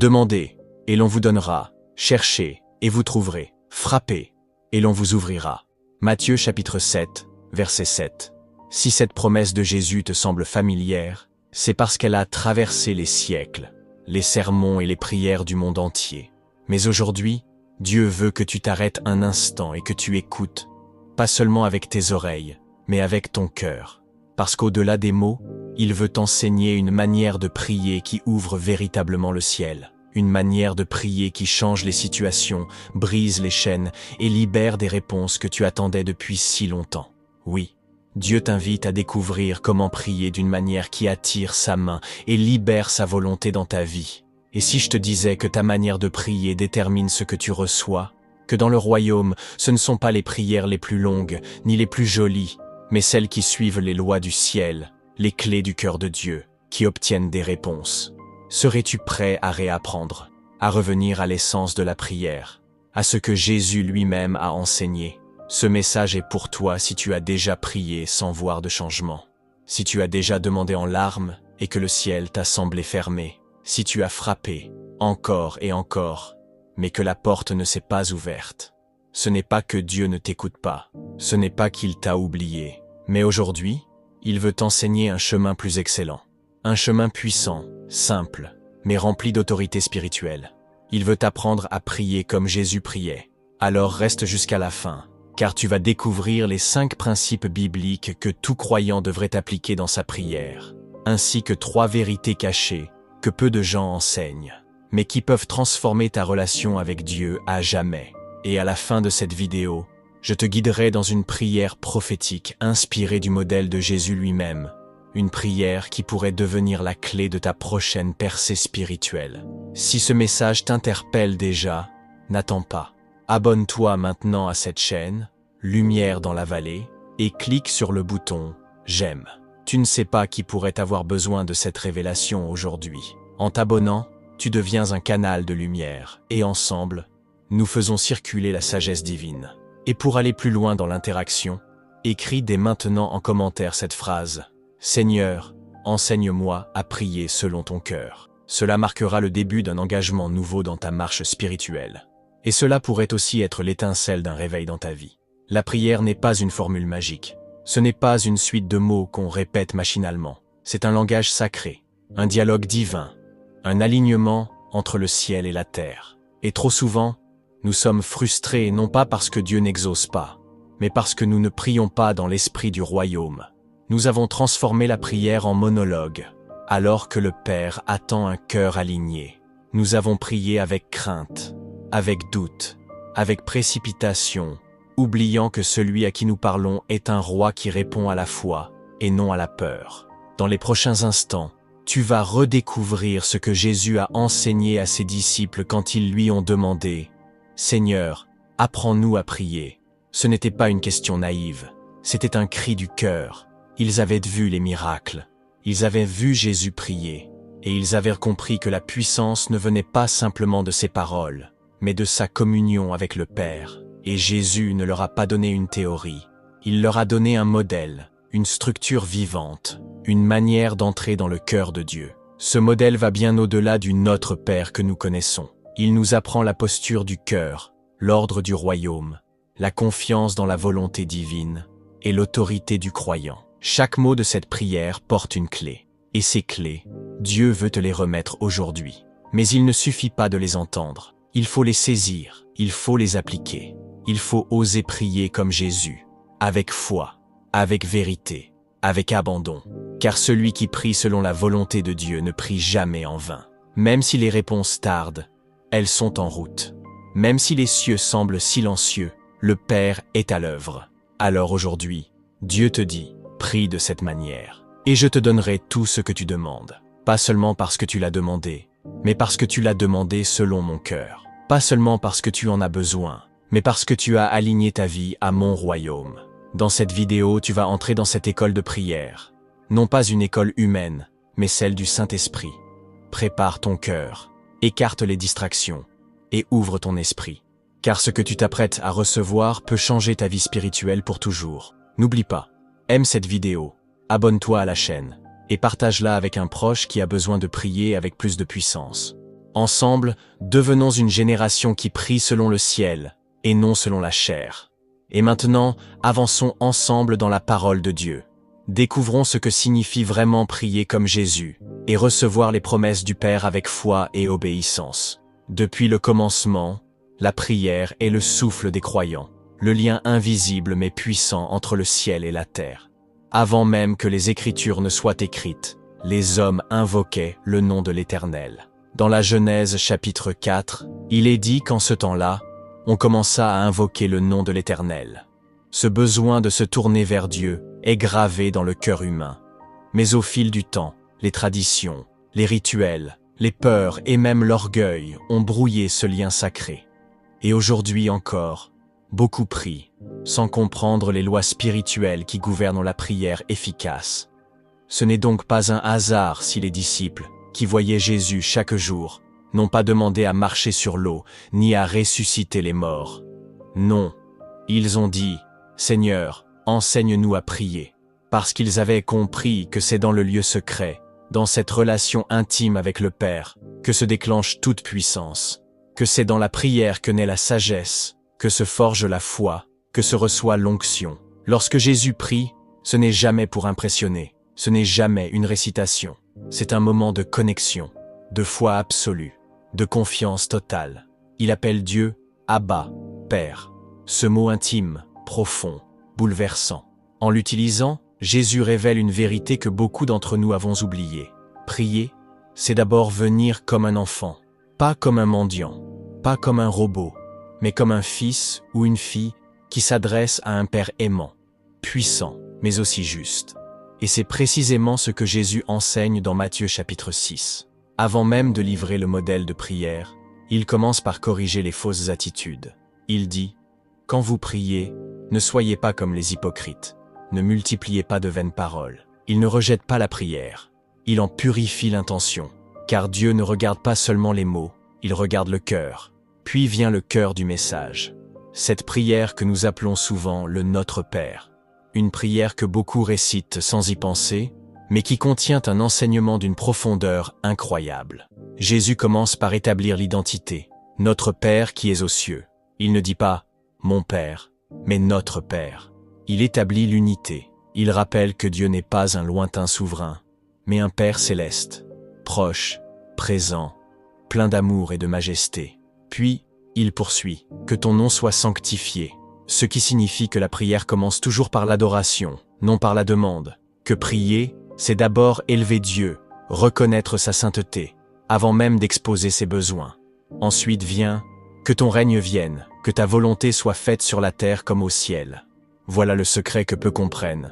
Demandez, et l'on vous donnera. Cherchez, et vous trouverez. Frappez, et l'on vous ouvrira. Matthieu chapitre 7, verset 7. Si cette promesse de Jésus te semble familière, c'est parce qu'elle a traversé les siècles, les sermons et les prières du monde entier. Mais aujourd'hui, Dieu veut que tu t'arrêtes un instant et que tu écoutes, pas seulement avec tes oreilles, mais avec ton cœur. Parce qu'au-delà des mots, il veut t'enseigner une manière de prier qui ouvre véritablement le ciel. Une manière de prier qui change les situations, brise les chaînes et libère des réponses que tu attendais depuis si longtemps. Oui, Dieu t'invite à découvrir comment prier d'une manière qui attire sa main et libère sa volonté dans ta vie. Et si je te disais que ta manière de prier détermine ce que tu reçois, que dans le royaume, ce ne sont pas les prières les plus longues, ni les plus jolies, mais celles qui suivent les lois du ciel, les clés du cœur de Dieu, qui obtiennent des réponses. Serais-tu prêt à réapprendre, à revenir à l'essence de la prière, à ce que Jésus lui-même a enseigné? Ce message est pour toi si tu as déjà prié sans voir de changement, si tu as déjà demandé en larmes et que le ciel t'a semblé fermé, si tu as frappé, encore et encore, mais que la porte ne s'est pas ouverte. Ce n'est pas que Dieu ne t'écoute pas, ce n'est pas qu'il t'a oublié, mais aujourd'hui, il veut t'enseigner un chemin plus excellent, un chemin puissant, simple, mais rempli d'autorité spirituelle. Il veut t'apprendre à prier comme Jésus priait. Alors reste jusqu'à la fin, car tu vas découvrir les 5 principes bibliques que tout croyant devrait appliquer dans sa prière, ainsi que 3 vérités cachées que peu de gens enseignent, mais qui peuvent transformer ta relation avec Dieu à jamais. Et à la fin de cette vidéo, je te guiderai dans une prière prophétique inspirée du modèle de Jésus lui-même, une prière qui pourrait devenir la clé de ta prochaine percée spirituelle. Si ce message t'interpelle déjà, n'attends pas. Abonne-toi maintenant à cette chaîne, Lumière dans la vallée, et clique sur le bouton « J'aime ». Tu ne sais pas qui pourrait avoir besoin de cette révélation aujourd'hui. En t'abonnant, tu deviens un canal de lumière, et ensemble, nous faisons circuler la sagesse divine. Et pour aller plus loin dans l'interaction, écris dès maintenant en commentaire cette phrase « Seigneur, enseigne-moi à prier selon ton cœur ». Cela marquera le début d'un engagement nouveau dans ta marche spirituelle. Et cela pourrait aussi être l'étincelle d'un réveil dans ta vie. La prière n'est pas une formule magique. Ce n'est pas une suite de mots qu'on répète machinalement. C'est un langage sacré, un dialogue divin, un alignement entre le ciel et la terre. Et trop souvent, nous sommes frustrés non pas parce que Dieu n'exauce pas, mais parce que nous ne prions pas dans l'esprit du royaume. Nous avons transformé la prière en monologue, alors que le Père attend un cœur aligné. Nous avons prié avec crainte, avec doute, avec précipitation, oubliant que celui à qui nous parlons est un roi qui répond à la foi et non à la peur. Dans les prochains instants, tu vas redécouvrir ce que Jésus a enseigné à ses disciples quand ils lui ont demandé « Seigneur, apprends-nous à prier ». Ce n'était pas une question naïve, c'était un cri du cœur. Ils avaient vu les miracles, ils avaient vu Jésus prier, et ils avaient compris que la puissance ne venait pas simplement de ses paroles, mais de sa communion avec le Père. Et Jésus ne leur a pas donné une théorie, il leur a donné un modèle, une structure vivante, une manière d'entrer dans le cœur de Dieu. Ce modèle va bien au-delà du Notre Père que nous connaissons. Il nous apprend la posture du cœur, l'ordre du royaume, la confiance dans la volonté divine et l'autorité du croyant. Chaque mot de cette prière porte une clé. Et ces clés, Dieu veut te les remettre aujourd'hui. Mais il ne suffit pas de les entendre. Il faut les saisir, il faut les appliquer. Il faut oser prier comme Jésus, avec foi, avec vérité, avec abandon. Car celui qui prie selon la volonté de Dieu ne prie jamais en vain. Même si les réponses tardent, elles sont en route. Même si les cieux semblent silencieux, le Père est à l'œuvre. Alors aujourd'hui, Dieu te dit, prie de cette manière. Et je te donnerai tout ce que tu demandes. Pas seulement parce que tu l'as demandé, mais parce que tu l'as demandé selon mon cœur. Pas seulement parce que tu en as besoin, mais parce que tu as aligné ta vie à mon royaume. Dans cette vidéo, tu vas entrer dans cette école de prière. Non pas une école humaine, mais celle du Saint-Esprit. Prépare ton cœur, écarte les distractions et ouvre ton esprit. Car ce que tu t'apprêtes à recevoir peut changer ta vie spirituelle pour toujours. N'oublie pas, aime cette vidéo, abonne-toi à la chaîne et partage-la avec un proche qui a besoin de prier avec plus de puissance. Ensemble, devenons une génération qui prie selon le ciel, et non selon la chair. Et maintenant, avançons ensemble dans la parole de Dieu. Découvrons ce que signifie vraiment prier comme Jésus, et recevoir les promesses du Père avec foi et obéissance. Depuis le commencement, la prière est le souffle des croyants, le lien invisible mais puissant entre le ciel et la terre. Avant même que les Écritures ne soient écrites, les hommes invoquaient le nom de l'Éternel. Dans la Genèse chapitre 4, il est dit qu'en ce temps-là, on commença à invoquer le nom de l'Éternel. Ce besoin de se tourner vers Dieu est gravé dans le cœur humain. Mais au fil du temps, les traditions, les rituels, les peurs et même l'orgueil ont brouillé ce lien sacré. Et aujourd'hui encore, beaucoup prient, sans comprendre les lois spirituelles qui gouvernent la prière efficace. Ce n'est donc pas un hasard si les disciples, qui voyaient Jésus chaque jour, n'ont pas demandé à marcher sur l'eau, ni à ressusciter les morts. Non, ils ont dit « Seigneur, enseigne-nous à prier », parce qu'ils avaient compris que c'est dans le lieu secret, dans cette relation intime avec le Père, que se déclenche toute puissance, que c'est dans la prière que naît la sagesse, que se forge la foi, que se reçoit l'onction. Lorsque Jésus prie, ce n'est jamais pour impressionner, ce n'est jamais une récitation, c'est un moment de connexion, de foi absolue, de confiance totale. Il appelle Dieu Abba, Père. Ce mot intime, profond, bouleversant. En l'utilisant, Jésus révèle une vérité que beaucoup d'entre nous avons oubliée. Prier, c'est d'abord venir comme un enfant, pas comme un mendiant, pas comme un robot, mais comme un fils ou une fille qui s'adresse à un Père aimant, puissant, mais aussi juste. Et c'est précisément ce que Jésus enseigne dans Matthieu chapitre 6. Avant même de livrer le modèle de prière, il commence par corriger les fausses attitudes. Il dit « Quand vous priez, ne soyez pas comme les hypocrites, ne multipliez pas de vaines paroles. Il ne rejette pas la prière, il en purifie l'intention, car Dieu ne regarde pas seulement les mots, il regarde le cœur. Puis vient le cœur du message. Cette prière que nous appelons souvent le Notre Père. Une prière que beaucoup récitent sans y penser, mais qui contient un enseignement d'une profondeur incroyable. Jésus commence par établir l'identité. Notre Père qui est aux cieux. Il ne dit pas « mon Père », mais « notre Père ». Il établit l'unité. Il rappelle que Dieu n'est pas un lointain souverain, mais un Père céleste, proche, présent, plein d'amour et de majesté. Puis, il poursuit « que ton nom soit sanctifié », ce qui signifie que la prière commence toujours par l'adoration, non par la demande. Que prier, c'est d'abord élever Dieu, reconnaître sa sainteté, avant même d'exposer ses besoins. Ensuite vient « que ton règne vienne, que ta volonté soit faite sur la terre comme au ciel ». Voilà le secret que peu comprennent.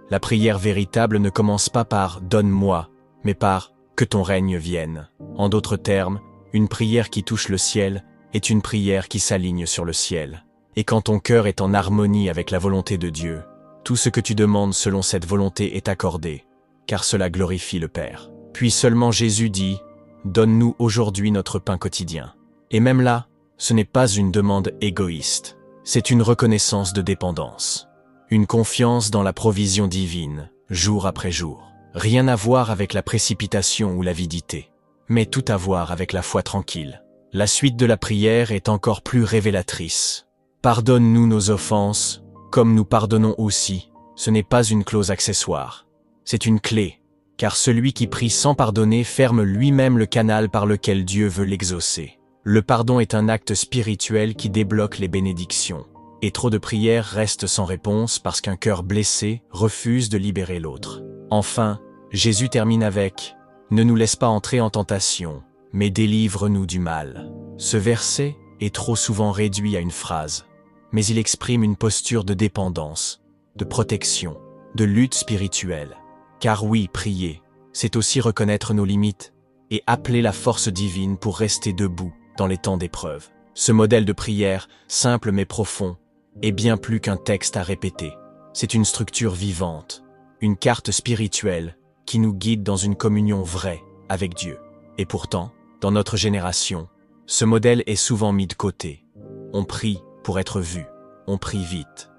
La prière véritable ne commence pas par « donne-moi », mais par « que ton règne vienne ». En d'autres termes, une prière qui touche le ciel est une prière qui s'aligne sur le ciel. Et quand ton cœur est en harmonie avec la volonté de Dieu, tout ce que tu demandes selon cette volonté est accordé, car cela glorifie le Père. Puis seulement Jésus dit « Donne-nous aujourd'hui notre pain quotidien ». Et même là, ce n'est pas une demande égoïste, c'est une reconnaissance de dépendance. Une confiance dans la provision divine, jour après jour. Rien à voir avec la précipitation ou l'avidité, mais tout à voir avec la foi tranquille. La suite de la prière est encore plus révélatrice. Pardonne-nous nos offenses, comme nous pardonnons aussi. Ce n'est pas une clause accessoire. C'est une clé, car celui qui prie sans pardonner ferme lui-même le canal par lequel Dieu veut l'exaucer. Le pardon est un acte spirituel qui débloque les bénédictions. Et trop de prières restent sans réponse parce qu'un cœur blessé refuse de libérer l'autre. Enfin, Jésus termine avec « Ne nous laisse pas entrer en tentation, mais délivre-nous du mal ». Ce verset est trop souvent réduit à une phrase, mais il exprime une posture de dépendance, de protection, de lutte spirituelle. Car oui, prier, c'est aussi reconnaître nos limites et appeler la force divine pour rester debout dans les temps d'épreuve. Ce modèle de prière, simple mais profond, est bien plus qu'un texte à répéter. C'est une structure vivante, une carte spirituelle qui nous guide dans une communion vraie avec Dieu. Et pourtant, dans notre génération, ce modèle est souvent mis de côté. On prie pour être vu, on prie vite,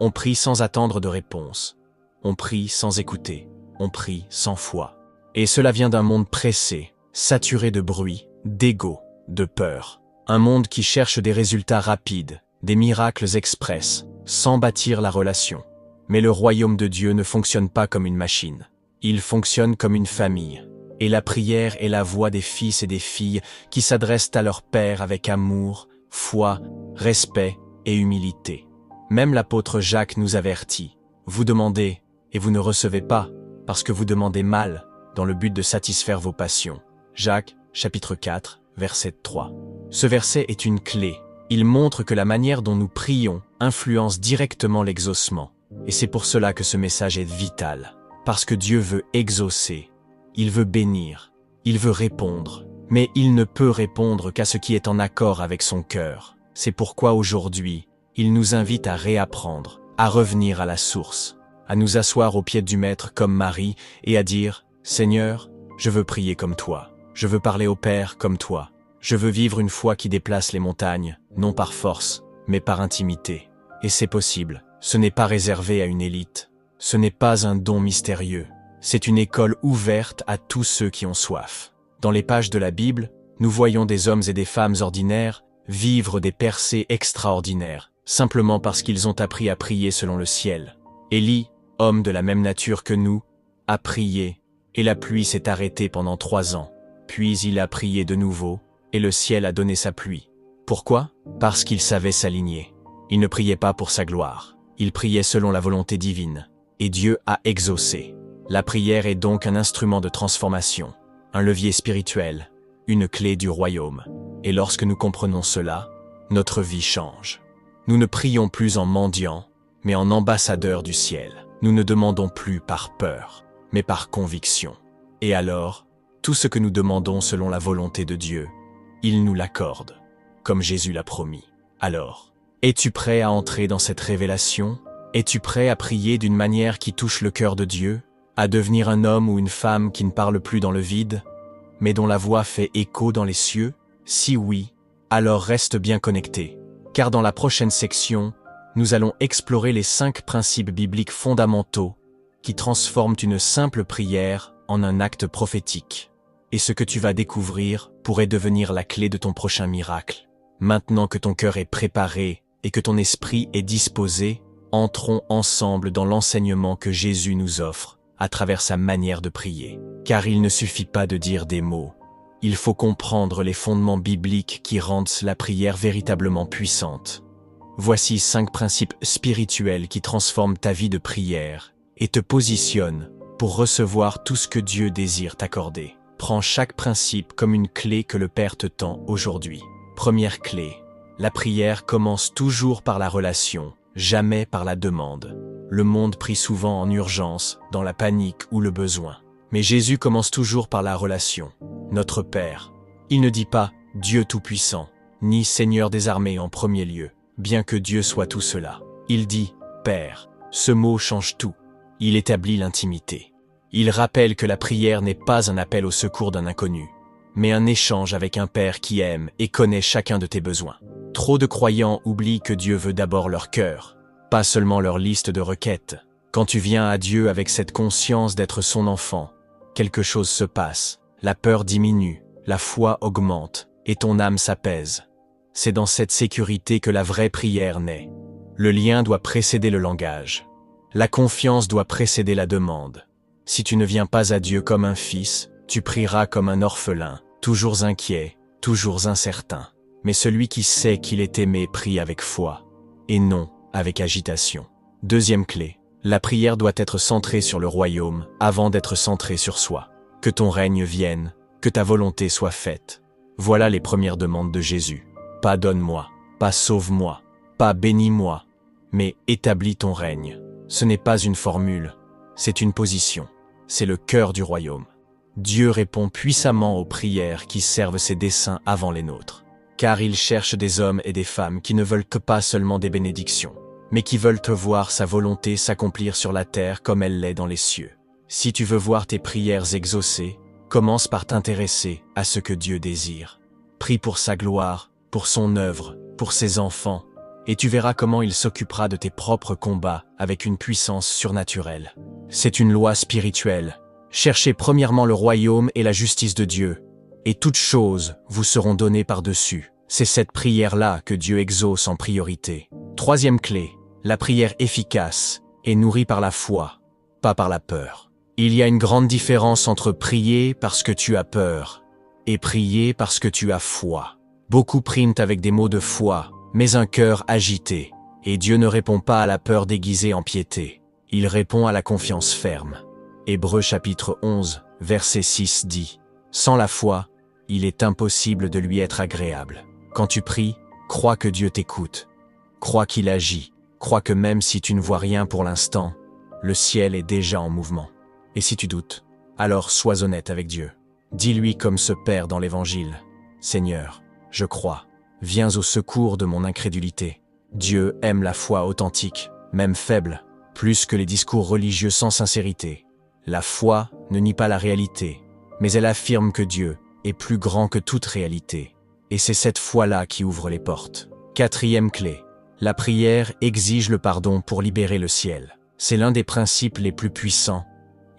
on prie sans attendre de réponse, on prie sans écouter, on prie sans foi. Et cela vient d'un monde pressé, saturé de bruit, d'ego, de peur. Un monde qui cherche des résultats rapides, des miracles express, sans bâtir la relation. Mais le royaume de Dieu ne fonctionne pas comme une machine. Il fonctionne comme une famille. Et la prière est la voix des fils et des filles qui s'adressent à leur Père avec amour, foi, respect et humilité. Même l'apôtre Jacques nous avertit. Vous demandez et vous ne recevez pas, parce que vous demandez mal, dans le but de satisfaire vos passions. Jacques, chapitre 4, verset 3. Ce verset est une clé. Il montre que la manière dont nous prions influence directement l'exaucement. Et c'est pour cela que ce message est vital. Parce que Dieu veut exaucer. Il veut bénir. Il veut répondre. Mais il ne peut répondre qu'à ce qui est en accord avec son cœur. C'est pourquoi aujourd'hui, il nous invite à réapprendre, à revenir à la source, à nous asseoir aux pieds du Maître comme Marie et à dire « Seigneur, je veux prier comme toi. Je veux parler au Père comme toi. Je veux vivre une foi qui déplace les montagnes, non par force, mais par intimité. » Et c'est possible. Ce n'est pas réservé à une élite. Ce n'est pas un don mystérieux. C'est une école ouverte à tous ceux qui ont soif. Dans les pages de la Bible, nous voyons des hommes et des femmes ordinaires vivre des percées extraordinaires, simplement parce qu'ils ont appris à prier selon le ciel. Élie, homme de la même nature que nous, a prié, et la pluie s'est arrêtée pendant 3 ans. Puis il a prié de nouveau, et le ciel a donné sa pluie. Pourquoi? Parce qu'il savait s'aligner. Il ne priait pas pour sa gloire. Il priait selon la volonté divine. Et Dieu a exaucé. La prière est donc un instrument de transformation, un levier spirituel, une clé du royaume. Et lorsque nous comprenons cela, notre vie change. Nous ne prions plus en mendiants, mais en ambassadeurs du ciel. Nous ne demandons plus par peur, mais par conviction. Et alors, tout ce que nous demandons selon la volonté de Dieu, il nous l'accorde, comme Jésus l'a promis. Alors, es-tu prêt à entrer dans cette révélation? Es-tu prêt à prier d'une manière qui touche le cœur de Dieu? À devenir un homme ou une femme qui ne parle plus dans le vide, mais dont la voix fait écho dans les cieux? Si oui, alors reste bien connecté, car dans la prochaine section, nous allons explorer les 5 principes bibliques fondamentaux qui transforment une simple prière en un acte prophétique. Et ce que tu vas découvrir pourrait devenir la clé de ton prochain miracle. Maintenant que ton cœur est préparé et que ton esprit est disposé, entrons ensemble dans l'enseignement que Jésus nous offre à travers sa manière de prier. Car il ne suffit pas de dire des mots. Il faut comprendre les fondements bibliques qui rendent la prière véritablement puissante. Voici 5 principes spirituels qui transforment ta vie de prière et te positionnent pour recevoir tout ce que Dieu désire t'accorder. Prends chaque principe comme une clé que le Père te tend aujourd'hui. Première clé, la prière commence toujours par la relation, jamais par la demande. Le monde prie souvent en urgence, dans la panique ou le besoin. Mais Jésus commence toujours par la relation. Notre Père. Il ne dit pas « Dieu Tout-Puissant », ni « Seigneur des armées » en premier lieu, bien que Dieu soit tout cela. Il dit « Père ». Ce mot change tout. Il établit l'intimité. Il rappelle que la prière n'est pas un appel au secours d'un inconnu, mais un échange avec un Père qui aime et connaît chacun de tes besoins. Trop de croyants oublient que Dieu veut d'abord leur cœur, pas seulement leur liste de requêtes. Quand tu viens à Dieu avec cette conscience d'être son enfant, quelque chose se passe, la peur diminue, la foi augmente, et ton âme s'apaise. C'est dans cette sécurité que la vraie prière naît. Le lien doit précéder le langage. La confiance doit précéder la demande. Si tu ne viens pas à Dieu comme un fils, tu prieras comme un orphelin, toujours inquiet, toujours incertain. Mais celui qui sait qu'il est aimé prie avec foi, et non avec agitation. Deuxième clé, la prière doit être centrée sur le royaume avant d'être centrée sur soi. Que ton règne vienne, que ta volonté soit faite. Voilà les premières demandes de Jésus. Pas donne-moi, pas sauve-moi, pas bénis-moi, mais établis ton règne. Ce n'est pas une formule, c'est une position. C'est le cœur du royaume. Dieu répond puissamment aux prières qui servent ses desseins avant les nôtres. Car il cherche des hommes et des femmes qui ne veulent que pas seulement des bénédictions, mais qui veulent te voir sa volonté s'accomplir sur la terre comme elle l'est dans les cieux. Si tu veux voir tes prières exaucées, commence par t'intéresser à ce que Dieu désire. Prie pour sa gloire, pour son œuvre, pour ses enfants, et tu verras comment il s'occupera de tes propres combats avec une puissance surnaturelle. C'est une loi spirituelle. Cherchez premièrement le royaume et la justice de Dieu, et toutes choses vous seront données par-dessus. C'est cette prière-là que Dieu exauce en priorité. Troisième clé, la prière efficace est nourrie par la foi, pas par la peur. Il y a une grande différence entre prier parce que tu as peur et prier parce que tu as foi. Beaucoup prient avec des mots de foi, mais un cœur agité, et Dieu ne répond pas à la peur déguisée en piété. Il répond à la confiance ferme. Hébreux chapitre 11, verset 6 dit « Sans la foi, il est impossible de lui être agréable. » Quand tu pries, crois que Dieu t'écoute. Crois qu'il agit. Crois que même si tu ne vois rien pour l'instant, le ciel est déjà en mouvement. Et si tu doutes, alors sois honnête avec Dieu. Dis-lui comme ce Père dans l'Évangile « Seigneur, je crois. Viens au secours de mon incrédulité. » Dieu aime la foi authentique, même faible, plus que les discours religieux sans sincérité. La foi ne nie pas la réalité, mais elle affirme que Dieu est plus grand que toute réalité. Et c'est cette foi-là qui ouvre les portes. Quatrième clé, la prière exige le pardon pour libérer le ciel. C'est l'un des principes les plus puissants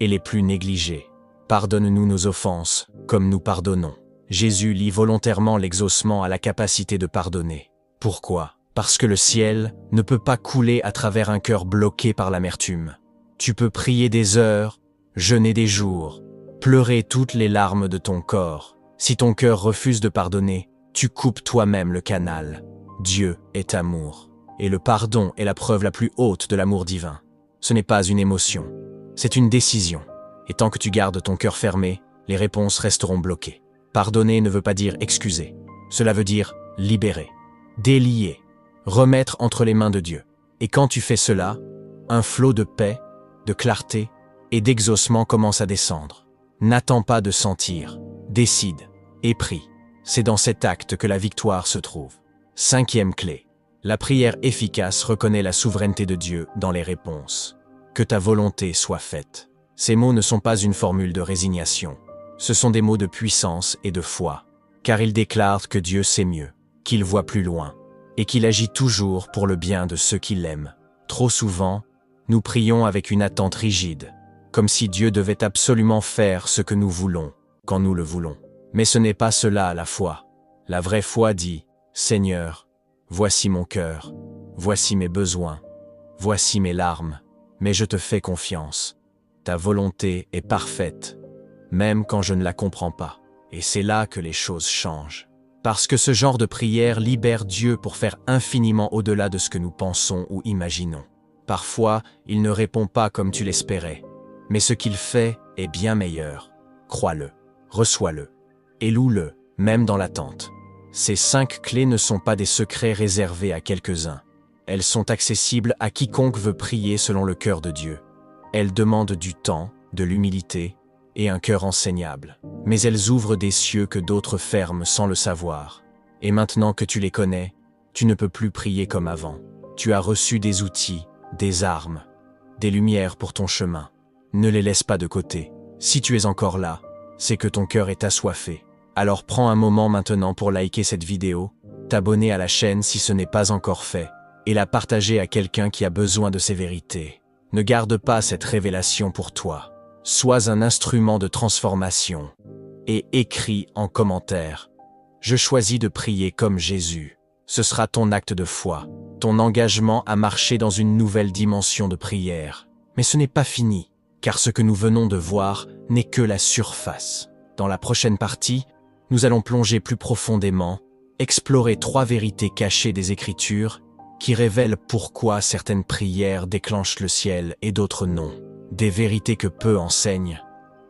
et les plus négligés. Pardonne-nous nos offenses, comme nous pardonnons. Jésus lie volontairement l'exaucement à la capacité de pardonner. Pourquoi ? Parce que le ciel ne peut pas couler à travers un cœur bloqué par l'amertume. Tu peux prier des heures, jeûner des jours, pleurer toutes les larmes de ton corps. Si ton cœur refuse de pardonner, tu coupes toi-même le canal. Dieu est amour. Et le pardon est la preuve la plus haute de l'amour divin. Ce n'est pas une émotion, c'est une décision. Et tant que tu gardes ton cœur fermé, les réponses resteront bloquées. Pardonner ne veut pas dire excuser. Cela veut dire libérer, délier, remettre entre les mains de Dieu. Et quand tu fais cela, un flot de paix, de clarté et d'exaucement commence à descendre. N'attends pas de sentir, décide et prie. C'est dans cet acte que la victoire se trouve. Cinquième clé, la prière efficace reconnaît la souveraineté de Dieu dans les réponses. Que ta volonté soit faite. Ces mots ne sont pas une formule de résignation. Ce sont des mots de puissance et de foi, car ils déclarent que Dieu sait mieux, qu'il voit plus loin, et qu'il agit toujours pour le bien de ceux qui l'aiment. Trop souvent, nous prions avec une attente rigide, comme si Dieu devait absolument faire ce que nous voulons, quand nous le voulons. Mais ce n'est pas cela la foi. La vraie foi dit « Seigneur, voici mon cœur, voici mes besoins, voici mes larmes, mais je te fais confiance. Ta volonté est parfaite, même quand je ne la comprends pas. » Et c'est là que les choses changent. Parce que ce genre de prière libère Dieu pour faire infiniment au-delà de ce que nous pensons ou imaginons. Parfois, il ne répond pas comme tu l'espérais, mais ce qu'il fait est bien meilleur. Crois-le, reçois-le, et loue-le, même dans l'attente. Ces 5 clés ne sont pas des secrets réservés à quelques-uns. Elles sont accessibles à quiconque veut prier selon le cœur de Dieu. Elles demandent du temps, de l'humilité et un cœur enseignable. Mais elles ouvrent des cieux que d'autres ferment sans le savoir. Et maintenant que tu les connais, tu ne peux plus prier comme avant. Tu as reçu des outils, des armes, des lumières pour ton chemin. Ne les laisse pas de côté. Si tu es encore là, c'est que ton cœur est assoiffé. Alors prends un moment maintenant pour liker cette vidéo, t'abonner à la chaîne si ce n'est pas encore fait, et la partager à quelqu'un qui a besoin de ces vérités. Ne garde pas cette révélation pour toi. Sois un instrument de transformation. Et écris en commentaire « Je choisis de prier comme Jésus ». Ce sera ton acte de foi, ton engagement à marcher dans une nouvelle dimension de prière. Mais ce n'est pas fini, car ce que nous venons de voir n'est que la surface. Dans la prochaine partie, nous allons plonger plus profondément, explorer 3 vérités cachées des Écritures qui révèlent pourquoi certaines prières déclenchent le ciel et d'autres non. Des vérités que peu enseignent,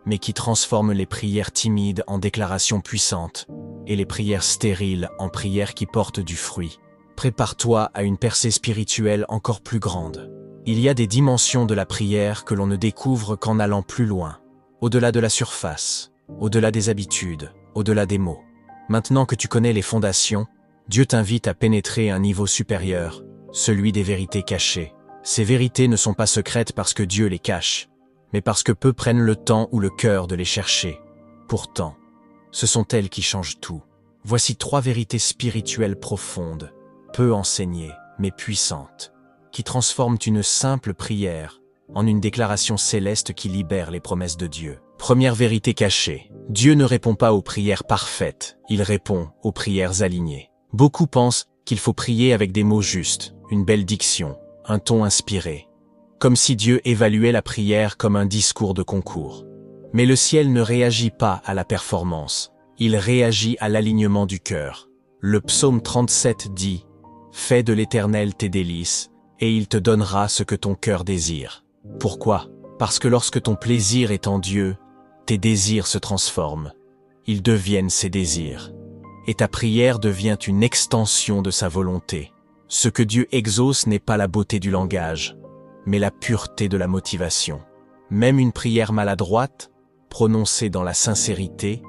mais qui transforment les prières timides en déclarations puissantes et les prières stériles en prières qui portent du fruit. Prépare-toi à une percée spirituelle encore plus grande. Il y a des dimensions de la prière que l'on ne découvre qu'en allant plus loin, au-delà de la surface, au-delà des habitudes, au-delà des mots. Maintenant que tu connais les fondations, Dieu t'invite à pénétrer un niveau supérieur, celui des vérités cachées. Ces vérités ne sont pas secrètes parce que Dieu les cache, mais parce que peu prennent le temps ou le cœur de les chercher. Pourtant, ce sont elles qui changent tout. Voici 3 vérités spirituelles profondes, peu enseignées, mais puissantes, qui transforment une simple prière en une déclaration céleste qui libère les promesses de Dieu. Première vérité cachée. Dieu ne répond pas aux prières parfaites, il répond aux prières alignées. Beaucoup pensent qu'il faut prier avec des mots justes, une belle diction, un ton inspiré. Comme si Dieu évaluait la prière comme un discours de concours. Mais le ciel ne réagit pas à la performance, il réagit à l'alignement du cœur. Le psaume 37 dit « Fais de l'Éternel tes délices, et il te donnera ce que ton cœur désire. » Pourquoi? Parce que lorsque ton plaisir est en Dieu, tes désirs se transforment. Ils deviennent ses désirs. Et ta prière devient une extension de sa volonté. Ce que Dieu exauce n'est pas la beauté du langage, mais la pureté de la motivation. Même une prière maladroite, prononcée dans la sincérité,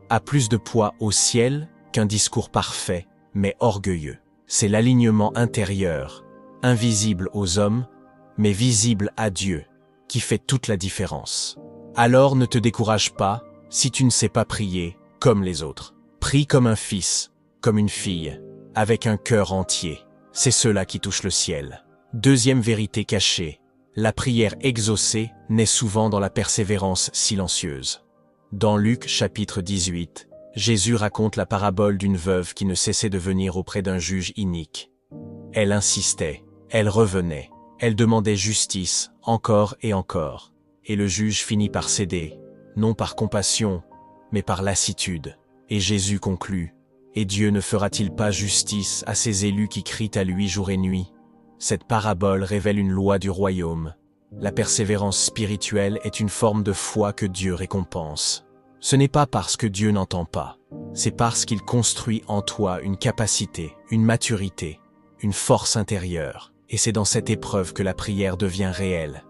a plus de poids au ciel qu'un discours parfait, mais orgueilleux. C'est l'alignement intérieur, invisible aux hommes, mais visible à Dieu, qui fait toute la différence. Alors ne te décourage pas si tu ne sais pas prier comme les autres. Prie comme un fils, comme une fille, avec un cœur entier. C'est cela qui touche le ciel. Deuxième vérité cachée, la prière exaucée naît souvent dans la persévérance silencieuse. Dans Luc chapitre 18, Jésus raconte la parabole d'une veuve qui ne cessait de venir auprès d'un juge inique. Elle insistait, elle revenait, elle demandait justice, encore et encore. Et le juge finit par céder, non par compassion, mais par lassitude. Et Jésus conclut, « Et Dieu ne fera-t-il pas justice à ses élus qui crient à lui jour et nuit ?» Cette parabole révèle une loi du royaume. La persévérance spirituelle est une forme de foi que Dieu récompense. Ce n'est pas parce que Dieu n'entend pas, c'est parce qu'il construit en toi une capacité, une maturité, une force intérieure. Et c'est dans cette épreuve que la prière devient réelle.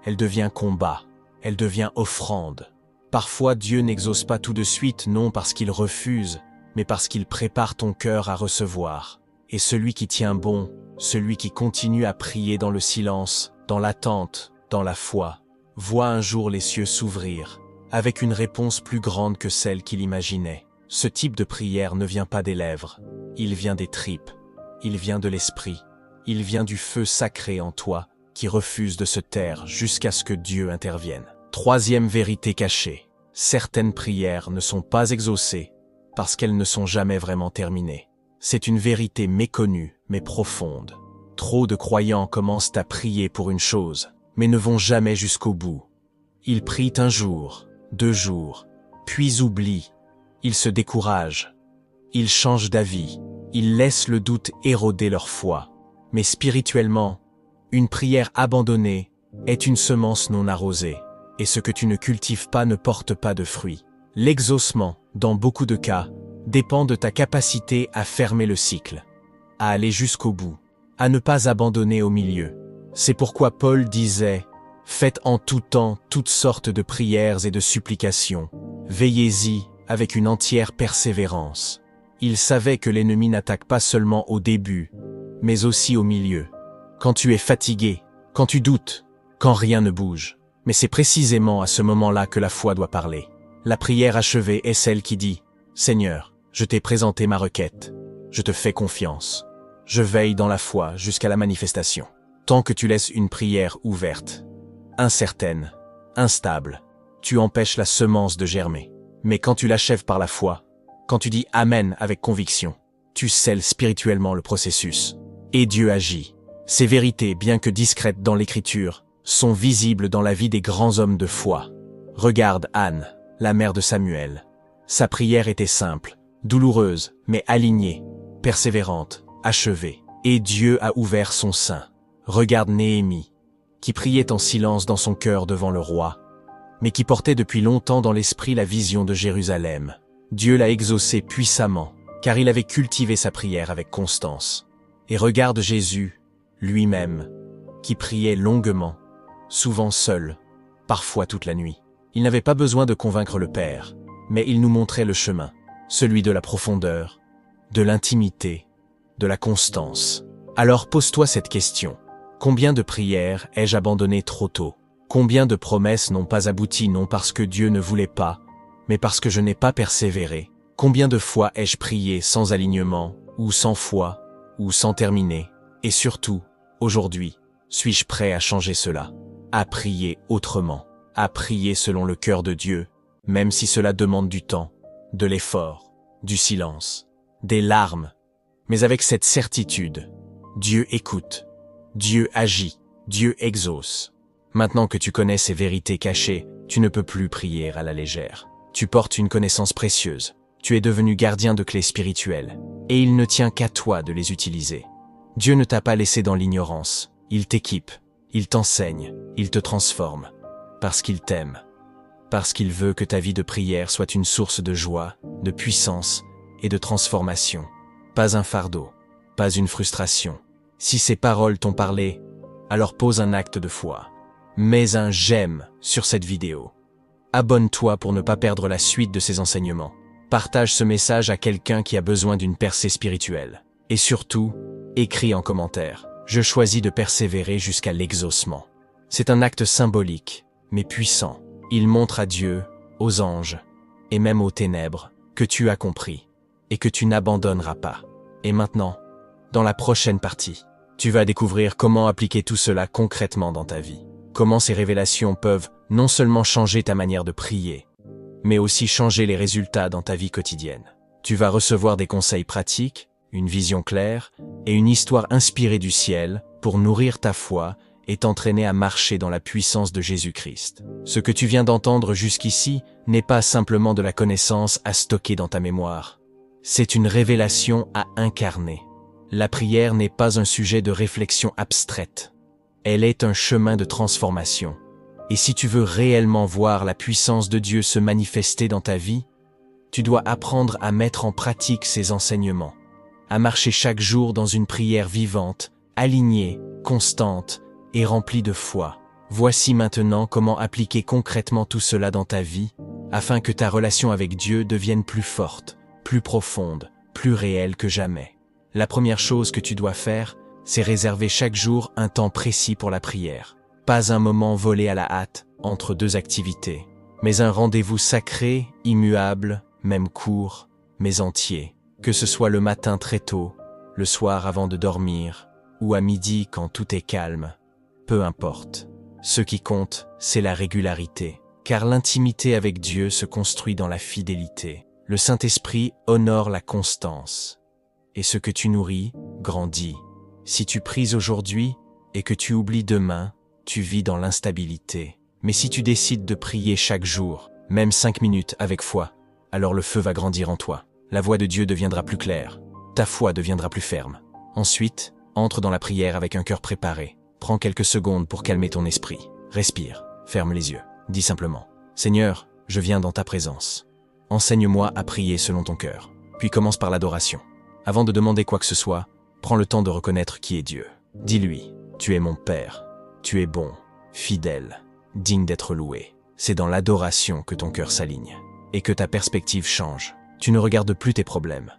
Elle devient combat, elle devient offrande. Parfois Dieu n'exauce pas tout de suite, non parce qu'il refuse, mais parce qu'il prépare ton cœur à recevoir. Et celui qui tient bon, celui qui continue à prier dans le silence, dans l'attente, dans la foi, voit un jour les cieux s'ouvrir, avec une réponse plus grande que celle qu'il imaginait. Ce type de prière ne vient pas des lèvres, il vient des tripes, il vient de l'esprit, il vient du feu sacré en toi, qui refuse de se taire jusqu'à ce que Dieu intervienne. Troisième vérité cachée, certaines prières ne sont pas exaucées parce qu'elles ne sont jamais vraiment terminées. C'est une vérité méconnue mais profonde. Trop de croyants commencent à prier pour une chose, mais ne vont jamais jusqu'au bout. Ils prient un jour, 2 jours, puis oublient. Ils se découragent. Ils changent d'avis. Ils laissent le doute éroder leur foi. Mais spirituellement, une prière abandonnée est une semence non arrosée, et ce que tu ne cultives pas ne porte pas de fruits. L'exaucement, dans beaucoup de cas, dépend de ta capacité à fermer le cycle, à aller jusqu'au bout, à ne pas abandonner au milieu. C'est pourquoi Paul disait « Faites en tout temps toutes sortes de prières et de supplications. Veillez-y avec une entière persévérance. » Il savait que l'ennemi n'attaque pas seulement au début, mais aussi au milieu. Quand tu es fatigué, quand tu doutes, quand rien ne bouge. Mais c'est précisément à ce moment-là que la foi doit parler. La prière achevée est celle qui dit « Seigneur, je t'ai présenté ma requête. Je te fais confiance. Je veille dans la foi jusqu'à la manifestation. » Tant que tu laisses une prière ouverte, incertaine, instable, tu empêches la semence de germer. Mais quand tu l'achèves par la foi, quand tu dis « Amen » avec conviction, tu scelles spirituellement le processus. Et Dieu agit. Ces vérités, bien que discrètes dans l'Écriture, sont visibles dans la vie des grands hommes de foi. Regarde Anne, la mère de Samuel. Sa prière était simple, douloureuse, mais alignée, persévérante, achevée. Et Dieu a ouvert son sein. Regarde Néhémie, qui priait en silence dans son cœur devant le roi, mais qui portait depuis longtemps dans l'esprit la vision de Jérusalem. Dieu l'a exaucé puissamment, car il avait cultivé sa prière avec constance. Et regarde Jésus, lui-même, qui priait longuement, souvent seul, parfois toute la nuit. Il n'avait pas besoin de convaincre le Père, mais il nous montrait le chemin, celui de la profondeur, de l'intimité, de la constance. Alors pose-toi cette question. Combien de prières ai-je abandonnées trop tôt? Combien de promesses n'ont pas abouti non parce que Dieu ne voulait pas, mais parce que je n'ai pas persévéré? Combien de fois ai-je prié sans alignement, ou sans foi, ou sans terminer? Et surtout, aujourd'hui, suis-je prêt à changer cela? À prier autrement, à prier selon le cœur de Dieu, même si cela demande du temps, de l'effort, du silence, des larmes. Mais avec cette certitude, Dieu écoute, Dieu agit, Dieu exauce. Maintenant que tu connais ces vérités cachées, tu ne peux plus prier à la légère. Tu portes une connaissance précieuse. Tu es devenu gardien de clés spirituelles, et il ne tient qu'à toi de les utiliser. Dieu ne t'a pas laissé dans l'ignorance. Il t'équipe, il t'enseigne, il te transforme, parce qu'il t'aime, parce qu'il veut que ta vie de prière soit une source de joie, de puissance et de transformation. Pas un fardeau, pas une frustration. Si ces paroles t'ont parlé, alors pose un acte de foi. Mets un j'aime sur cette vidéo. Abonne-toi pour ne pas perdre la suite de ces enseignements. Partage ce message à quelqu'un qui a besoin d'une percée spirituelle. Et surtout, écris en commentaire. Je choisis de persévérer jusqu'à l'exaucement. C'est un acte symbolique, mais puissant. Il montre à Dieu, aux anges, et même aux ténèbres, que tu as compris, et que tu n'abandonneras pas. Et maintenant, dans la prochaine partie, tu vas découvrir comment appliquer tout cela concrètement dans ta vie. Comment ces révélations peuvent non seulement changer ta manière de prier, mais aussi changer les résultats dans ta vie quotidienne. Tu vas recevoir des conseils pratiques, une vision claire et une histoire inspirée du ciel pour nourrir ta foi et t'entraîner à marcher dans la puissance de Jésus-Christ. Ce que tu viens d'entendre jusqu'ici n'est pas simplement de la connaissance à stocker dans ta mémoire. C'est une révélation à incarner. La prière n'est pas un sujet de réflexion abstraite. Elle est un chemin de transformation. Et si tu veux réellement voir la puissance de Dieu se manifester dans ta vie, tu dois apprendre à mettre en pratique ses enseignements, à marcher chaque jour dans une prière vivante, alignée, constante et remplie de foi. Voici maintenant comment appliquer concrètement tout cela dans ta vie, afin que ta relation avec Dieu devienne plus forte, plus profonde, plus réelle que jamais. La première chose que tu dois faire, c'est réserver chaque jour un temps précis pour la prière. Pas un moment volé à la hâte entre deux activités, mais un rendez-vous sacré, immuable, même court, mais entier. Que ce soit le matin très tôt, le soir avant de dormir, ou à midi quand tout est calme, peu importe. Ce qui compte, c'est la régularité, car l'intimité avec Dieu se construit dans la fidélité. Le Saint-Esprit honore la constance, et ce que tu nourris grandit. Si tu pries aujourd'hui et que tu oublies demain, tu vis dans l'instabilité. Mais si tu décides de prier chaque jour, même 5 minutes avec foi, alors le feu va grandir en toi. La voix de Dieu deviendra plus claire. Ta foi deviendra plus ferme. Ensuite, entre dans la prière avec un cœur préparé. Prends quelques secondes pour calmer ton esprit. Respire, ferme les yeux. Dis simplement, « Seigneur, je viens dans ta présence. Enseigne-moi à prier selon ton cœur. » Puis commence par l'adoration. Avant de demander quoi que ce soit, prends le temps de reconnaître qui est Dieu. Dis-lui, « Tu es mon Père. Tu es bon, fidèle, digne d'être loué. » C'est dans l'adoration que ton cœur s'aligne et que ta perspective change. Tu ne regardes plus tes problèmes.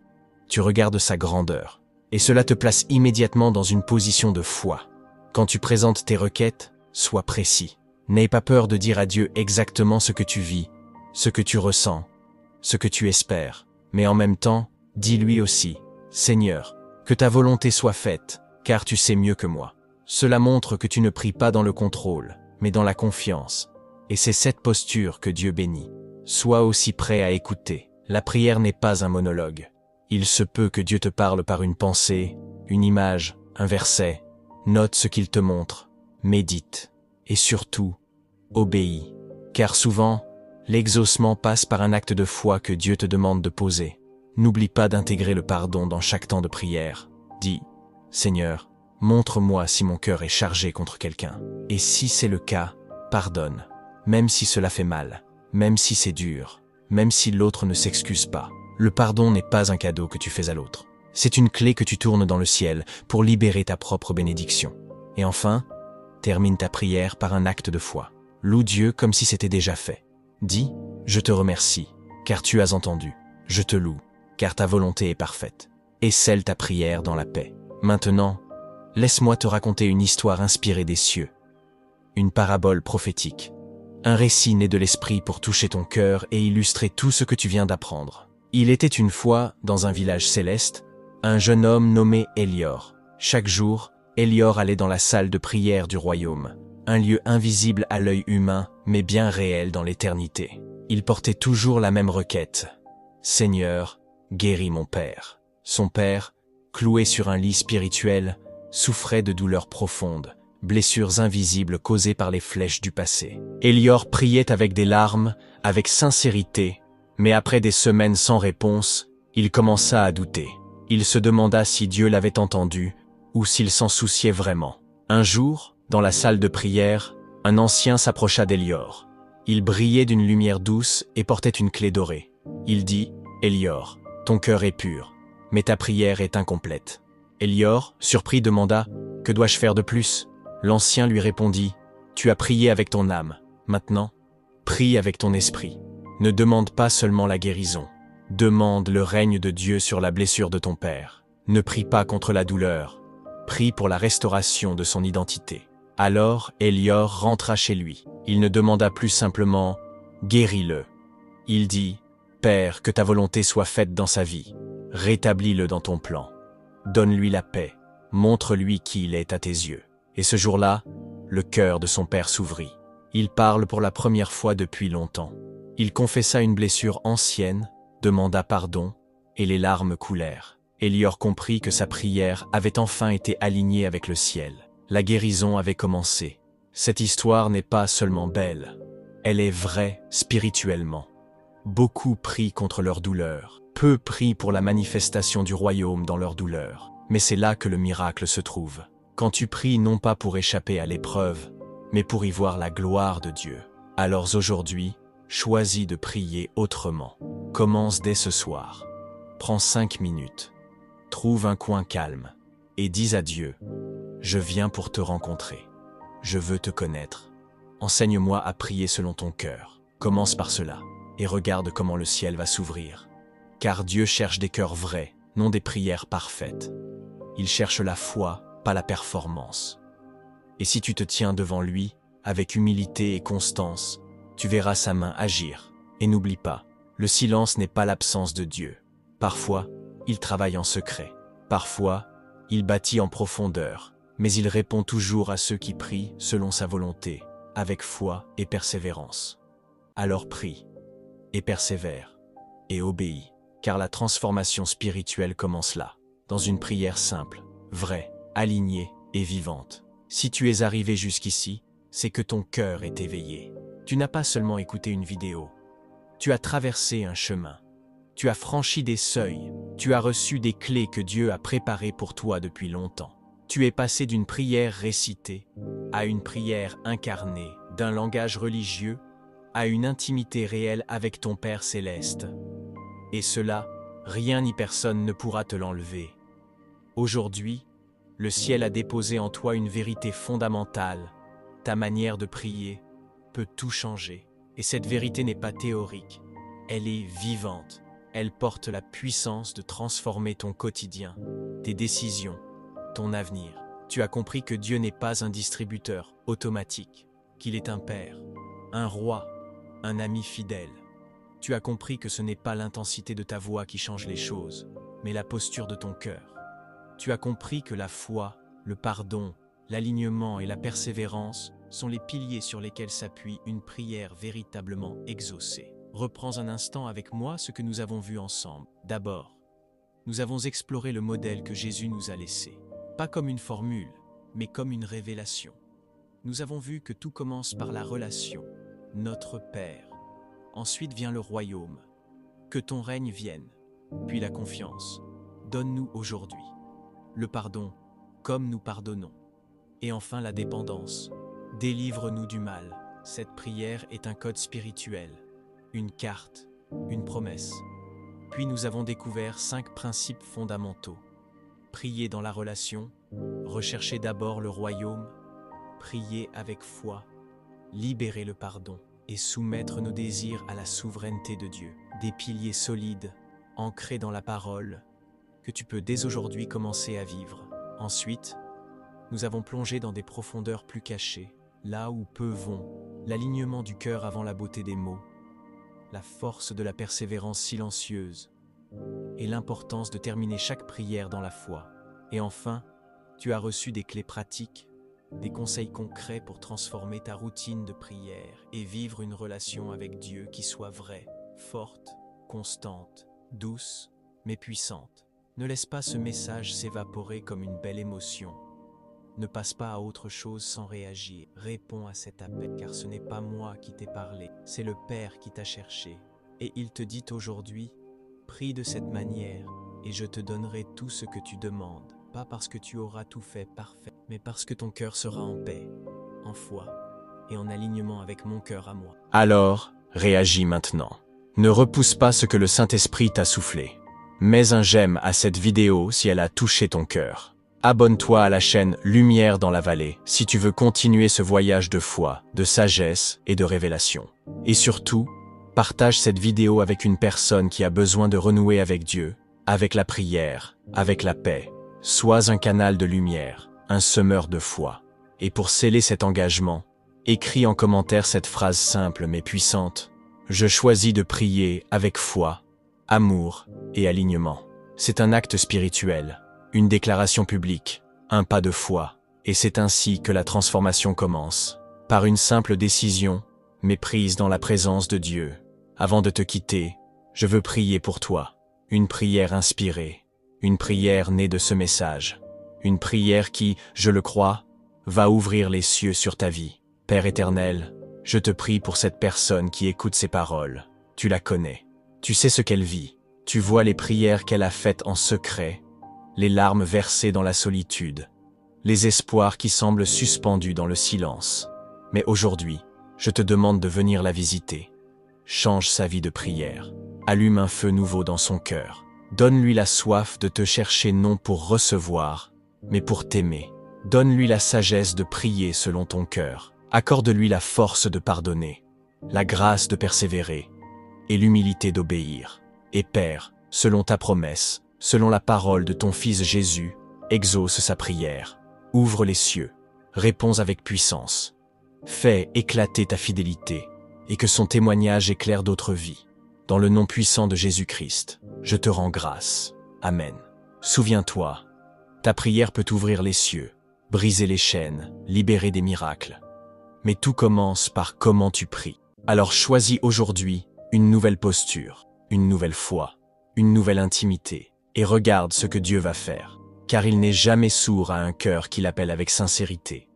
Tu regardes sa grandeur. Et cela te place immédiatement dans une position de foi. Quand tu présentes tes requêtes, sois précis. N'aie pas peur de dire à Dieu exactement ce que tu vis, ce que tu ressens, ce que tu espères. Mais en même temps, dis-lui aussi, « Seigneur, que ta volonté soit faite, car tu sais mieux que moi. » Cela montre que tu ne pries pas dans le contrôle, mais dans la confiance. Et c'est cette posture que Dieu bénit. Sois aussi prêt à écouter. La prière n'est pas un monologue. Il se peut que Dieu te parle par une pensée, une image, un verset. Note ce qu'il te montre, médite, et surtout, obéis. Car souvent, l'exaucement passe par un acte de foi que Dieu te demande de poser. N'oublie pas d'intégrer le pardon dans chaque temps de prière. Dis, « Seigneur, montre-moi si mon cœur est chargé contre quelqu'un. Et si c'est le cas, pardonne, même si cela fait mal, même si c'est dur, même si l'autre ne s'excuse pas. » Le pardon n'est pas un cadeau que tu fais à l'autre. C'est une clé que tu tournes dans le ciel pour libérer ta propre bénédiction. Et enfin, termine ta prière par un acte de foi. Loue Dieu comme si c'était déjà fait. Dis, « Je te remercie, car tu as entendu. Je te loue, car ta volonté est parfaite. » Et scelle ta prière dans la paix. Maintenant, laisse-moi te raconter une histoire inspirée des cieux. Une parabole prophétique. Un récit né de l'esprit pour toucher ton cœur et illustrer tout ce que tu viens d'apprendre. Il était une fois, dans un village céleste, un jeune homme nommé Hélior. Chaque jour, Hélior allait dans la salle de prière du royaume. un lieu invisible à l'œil humain, mais bien réel dans l'éternité. Il portait toujours la même requête. « Seigneur, guéris mon père. » Son père, cloué sur un lit spirituel, souffrait de douleurs profondes, blessures invisibles causées par les flèches du passé. Élior priait avec des larmes, avec sincérité, mais après des semaines sans réponse, il commença à douter. Il se demanda si Dieu l'avait entendu ou s'il s'en souciait vraiment. Un jour, dans la salle de prière, un ancien s'approcha d'Élior. Il brillait d'une lumière douce et portait une clé dorée. Il dit « Élior, ton cœur est pur, mais ta prière est incomplète. » Élior, surpris, demanda « Que dois-je faire de plus ?» L'ancien lui répondit « Tu as prié avec ton âme. Maintenant, prie avec ton esprit. Ne demande pas seulement la guérison. Demande le règne de Dieu sur la blessure de ton père. Ne prie pas contre la douleur. Prie pour la restauration de son identité. » Alors Élior rentra chez lui. Il ne demanda plus simplement « Guéris-le ». Il dit « Père, que ta volonté soit faite dans sa vie. Rétablis-le dans ton plan. Donne-lui la paix. Montre-lui qui il est à tes yeux. » Et ce jour-là, le cœur de son père s'ouvrit. Il parle pour la première fois depuis longtemps. Il confessa une blessure ancienne, demanda pardon, et les larmes coulèrent. Élior comprit que sa prière avait enfin été alignée avec le ciel. La guérison avait commencé. Cette histoire n'est pas seulement belle, elle est vraie spirituellement. Beaucoup prient contre leur douleur, peu prient pour la manifestation du royaume dans leur douleur. Mais c'est là que le miracle se trouve. Quand tu pries non pas pour échapper à l'épreuve, mais pour y voir la gloire de Dieu. Alors aujourd'hui, choisis de prier autrement. Commence dès ce soir. Prends 5 minutes. Trouve un coin calme et dis à Dieu « Je viens pour te rencontrer. Je veux te connaître. Enseigne-moi à prier selon ton cœur. » Commence par cela et regarde comment le ciel va s'ouvrir. Car Dieu cherche des cœurs vrais, non des prières parfaites. Il cherche la foi, pas la performance. Et si tu te tiens devant lui, avec humilité et constance, tu verras sa main agir. Et n'oublie pas, le silence n'est pas l'absence de Dieu. Parfois, il travaille en secret. Parfois, il bâtit en profondeur. Mais il répond toujours à ceux qui prient selon sa volonté, avec foi et persévérance. Alors prie, et persévère, et obéis, car la transformation spirituelle commence là, dans une prière simple, vraie, alignée et vivante. Si tu es arrivé jusqu'ici, c'est que ton cœur est éveillé. Tu n'as pas seulement écouté une vidéo, tu as traversé un chemin, tu as franchi des seuils, tu as reçu des clés que Dieu a préparées pour toi depuis longtemps. Tu es passé d'une prière récitée à une prière incarnée, d'un langage religieux à une intimité réelle avec ton Père céleste. Et cela, rien ni personne ne pourra te l'enlever. Aujourd'hui, le ciel a déposé en toi une vérité fondamentale. Ta manière de prier peut tout changer. Et cette vérité n'est pas théorique, elle est vivante. Elle porte la puissance de transformer ton quotidien, tes décisions, ton avenir. Tu as compris que Dieu n'est pas un distributeur automatique, qu'il est un père, un roi, un ami fidèle. Tu as compris que ce n'est pas l'intensité de ta voix qui change les choses, mais la posture de ton cœur. Tu as compris que la foi, le pardon, l'alignement et la persévérance sont les piliers sur lesquels s'appuie une prière véritablement exaucée. Reprends un instant avec moi ce que nous avons vu ensemble. D'abord, nous avons exploré le modèle que Jésus nous a laissé. Pas comme une formule, mais comme une révélation. Nous avons vu que tout commence par la relation, notre Père. Ensuite vient le royaume. Que ton règne vienne, puis la confiance. Donne-nous aujourd'hui. Le pardon, comme nous pardonnons. Et enfin la dépendance. Délivre-nous du mal. Cette prière est un code spirituel, une carte, une promesse. Puis nous avons découvert 5 principes fondamentaux. Prier dans la relation, rechercher d'abord le royaume, prier avec foi, libérer le pardon et soumettre nos désirs à la souveraineté de Dieu. Des piliers solides, ancrés dans la parole, que tu peux dès aujourd'hui commencer à vivre. Ensuite, nous avons plongé dans des profondeurs plus cachées, là où peu vont, l'alignement du cœur avant la beauté des mots, la force de la persévérance silencieuse et l'importance de terminer chaque prière dans la foi. Et enfin, tu as reçu des clés pratiques, des conseils concrets pour transformer ta routine de prière et vivre une relation avec Dieu qui soit vraie, forte, constante, douce, mais puissante. Ne laisse pas ce message s'évaporer comme une belle émotion. Ne passe pas à autre chose sans réagir. Réponds à cet appel, car ce n'est pas moi qui t'ai parlé, c'est le Père qui t'a cherché. Et il te dit aujourd'hui, prie de cette manière, et je te donnerai tout ce que tu demandes. Pas parce que tu auras tout fait parfait, mais parce que ton cœur sera en paix, en foi, et en alignement avec mon cœur à moi. Alors, réagis maintenant. Ne repousse pas ce que le Saint-Esprit t'a soufflé. Mets un j'aime à cette vidéo si elle a touché ton cœur. Abonne-toi à la chaîne Lumière dans la vallée si tu veux continuer ce voyage de foi, de sagesse et de révélation. Et surtout, partage cette vidéo avec une personne qui a besoin de renouer avec Dieu, avec la prière, avec la paix. Sois un canal de lumière, un semeur de foi. Et pour sceller cet engagement, écris en commentaire cette phrase simple mais puissante. Je choisis de prier avec foi, amour et alignement. C'est un acte spirituel, une déclaration publique, un pas de foi. Et c'est ainsi que la transformation commence, par une simple décision, mais prise dans la présence de Dieu. Avant de te quitter, je veux prier pour toi. Une prière inspirée, une prière née de ce message. Une prière qui, je le crois, va ouvrir les cieux sur ta vie. Père éternel, je te prie pour cette personne qui écoute ces paroles. Tu la connais. Tu sais ce qu'elle vit. Tu vois les prières qu'elle a faites en secret, les larmes versées dans la solitude, les espoirs qui semblent suspendus dans le silence. Mais aujourd'hui, je te demande de venir la visiter. Change sa vie de prière. Allume un feu nouveau dans son cœur. Donne-lui la soif de te chercher non pour recevoir, mais pour t'aimer. Donne-lui la sagesse de prier selon ton cœur. Accorde-lui la force de pardonner, la grâce de persévérer et l'humilité d'obéir. Et Père, selon ta promesse, selon la parole de ton Fils Jésus, exauce sa prière. Ouvre les cieux, réponds avec puissance. Fais éclater ta fidélité et que son témoignage éclaire d'autres vies. Dans le nom puissant de Jésus-Christ, je te rends grâce. Amen. Souviens-toi, ta prière peut ouvrir les cieux, briser les chaînes, libérer des miracles. Mais tout commence par comment tu pries. Alors choisis aujourd'hui une nouvelle posture, une nouvelle foi, une nouvelle intimité, et regarde ce que Dieu va faire, car il n'est jamais sourd à un cœur qui l'appelle avec sincérité.